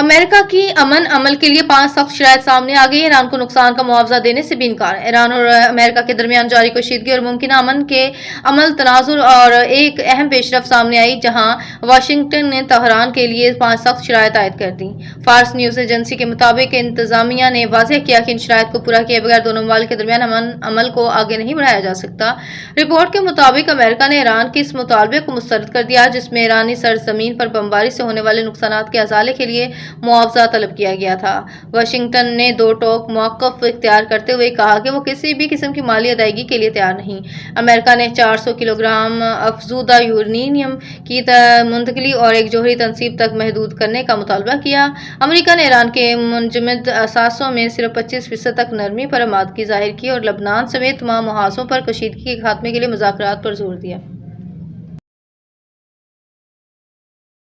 امریکہ کی امن عمل کے لیے 5 سخت شرائط سامنے آ گئی۔ ایران کو نقصان کا معاوضہ دینے سے بھی انکار۔ ایران اور امریکہ کے درمیان جاری کشیدگی اور ممکنہ امن کے عمل تناظر اور ایک اہم پیش رفت سامنے آئی جہاں واشنگٹن نے تہران کے لیے 5 سخت شرائط عائد کر دیں۔ فارس نیوز ایجنسی کے مطابق انتظامیہ نے واضح کیا کہ ان شرائط کو پورا کیے بغیر دونوں ممالک کے درمیان امن عمل کو آگے نہیں بڑھایا جا سکتا۔ رپورٹ کے مطابق امریکہ نے ایران کے اس مطالبے کو مسترد کر دیا جس میں ایرانی سرزمین پر بمباری سے ہونے والے نقصانات کے ازالے کے لیے معاوضہ طلب کیا گیا تھا۔ واشنگٹن نے دو ٹوک موقف اختیار کرتے ہوئے کہا کہ وہ کسی بھی قسم کی مالی ادائیگی کے لیے تیار نہیں۔ امریکہ نے 400 کلو گرام افزودہ یورینیم کی منتقلی اور ایک جوہری تنصیب تک محدود کرنے کا مطالبہ کیا۔ امریکہ نے ایران کے منجمد اثاثوں میں صرف 25% تک نرمی پر آمادگی ظاہر کی اور لبنان سمیت تمام محاذوں پر کشیدگی کے خاتمے کے لیے مذاکرات پر زور دیا۔